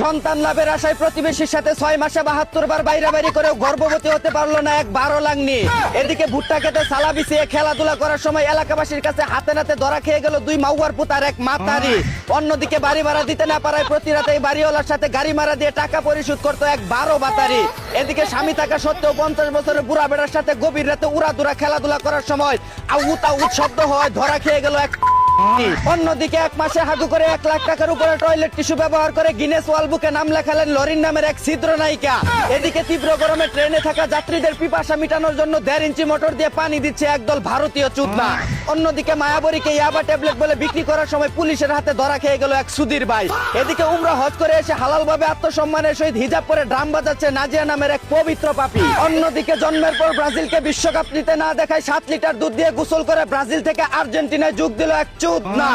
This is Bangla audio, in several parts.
সন্তান লাভের আশায় প্রতিবেশীর সাথে 6 মাসে 72 বার বাইরাবাড়ি করেও গর্ভবতী হতে পারলো না এক 12 লাংনি। এদিকে ভুট্টা খেতে সালা বিছিয়ে খেলাধুলা করার সময় এলাকাবাসীর কাছে হাতে নাতে ধরা খেয়ে গেল 2 মাউয়ার পুতার এক মাতারি। অন্যদিকে বাড়ি ভাড়া দিতে না পারায় প্রতি রাতেই বাড়িওয়ালার সাথে গাড়ি ভাড়া দিয়ে টাকা পরিশোধ করতো এক 12 বাতারি। এদিকে স্বামী থাকা সত্ত্বেও 50 বছরের বুড়া বেড়ার সাথে গভীর রাতে উড়াদুরা খেলাধুলা করার সময় আউত আউত শব্দ হয় ধরা খেয়ে গেল এক। অন্যদিকে 1 মাসে হাগু করে 1 লাখ টাকার উপরে টয়লেট টিস্যু ব্যবহার করে গিনেস ওয়ার্ল্ড বুকে নাম লেখালেন লরিন নামের এক ছিদ্র নায়িকা। এদিকে তীব্র গরমে ট্রেনে থাকা যাত্রীদের পিপাসা মিটানোর জন্য 1.5 ইঞ্চি মোটর দিয়ে পানি দিচ্ছে একদল ভারতীয় চুদনা। অন্যদিকে মায়াবরীকে ইয়াবা ট্যাবলেট বলে বিক্রি করার সময় পুলিশের হাতে ধরা খেয়ে গেল এক সুধীর ভাই। এদিকে উমরা হজ করে এসে হালালভাবে আত্মসম্মানের সহিত হিজাব পরে ড্রাম বাজাচ্ছে নাজিয়া নামের এক পবিত্র পাপী। অন্যদিকে জন্মের পর ব্রাজিলকে বিশ্বকাপ নিতে না দেখায় 7 লিটার দুধ দিয়ে গোসল করে ব্রাজিল থেকে আর্জেন্টিনায় যোগ দিল এক চুদনা।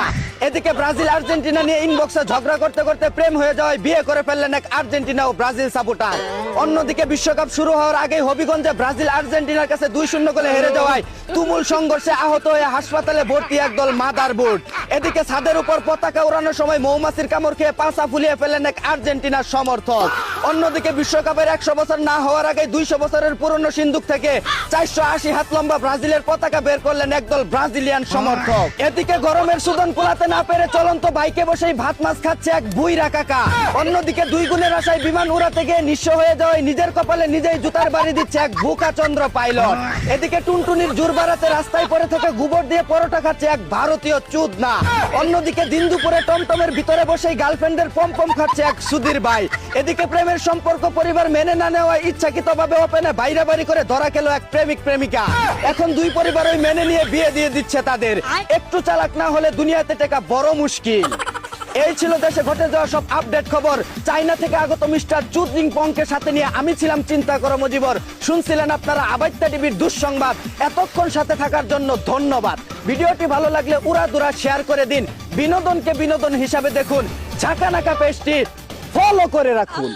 এদিকে ব্রাজিল আর্জেন্টিনা নিয়ে ইনবক্সে ঝগড়া করতে করতে প্রেম হয়ে যাওয়ায় বিয়ে করে ফেললেন এক আর্জেন্টিনা ও ব্রাজিল সাপোর্টার। অন্যদিকে বিশ্বকাপ শুরু হওয়ার আগেই হবিগঞ্জে ব্রাজিল আর্জেন্টিনার কাছে 2-0 গোলে হেরে যাওয়ায় তুমুল সংঘর্ষে আহত হয়ে হাসপাতালে ভর্তি একদল মাদারবোর্ড। এদিকে ছাদের উপর পতাকা উড়ানোর সময় মৌমাছির কামড় খেয়ে পাছা ফুলিয়ে ফেললেন এক আর্জেন্টিনার সমর্থক। অন্যদিকে বিশ্বকাপের 100 বছর না হওয়ার আগে 200 বছরের পুরনো সিন্দুক থেকে 480 হাত লম্বা ব্রাজিলের পতাকা বের করলেন একদল ব্রাজিলিয়ান সমর্থক। এদিকে গরমের সুদন কুলাতে না পেরে চলন্ত বাইকে বসেই ভাত মাছ খাচ্ছে এক বুইরা কাকা। অন্যদিকে 2 গুণের আশায় বিমান উড়াতে গিয়ে নিঃস্ব হয়ে যাওয়ায় নিজের কপালে নিজেই জুতার বাড়ি দিচ্ছে এক ভুকা চন্দ্র পাইলট। এদিকে টুনটুনির জোর বাড়াতে রাস্তায় পড়ে থেকে গোবর দিয়ে পরোটা খাচ্ছে এক ভারতীয় চুদনা। অন্যদিকে দিন দুপুরে টমটমের ভিতরে বসেই গার্লফ্রেন্ডের পমপম খাচ্ছে এক সুধীর ভাই। এদিকে প্রেমের সম্পর্ক পরিবার মেনে না নেওয়ায় ইচ্ছাকৃতভাবে ওপেনে বাইরাবাড়ি করে ধরা খেলো এক প্রেমিক প্রেমিকা। এখন 2 পরিবারই মেনে নিয়ে বিয়ে দিয়ে দিচ্ছে তাদের। একটু চালাক না হলে দুনিয়াতে টেকা বড় মুশকিল। এই ছিল দেশে ঘটে যাওয়া সব আপডেট খবর। চায়না থেকে আগত মিস্টার চু জিংপংকে সাথে নিয়ে আমি ছিলাম চিন্তা করো মজিবর। শুনছিলেন আপনারা আবাইত্যা টিভির দুঃসংবাদ। এতক্ষণ সাথে থাকার জন্য ধন্যবাদ। ভিডিওটি ভালো লাগলে উড়াদুরা শেয়ার করে দিন। বিনোদনকে বিনোদন হিসাবে দেখুন। ঝাঁকানাকা পেজটি ফলো করে রাখুন।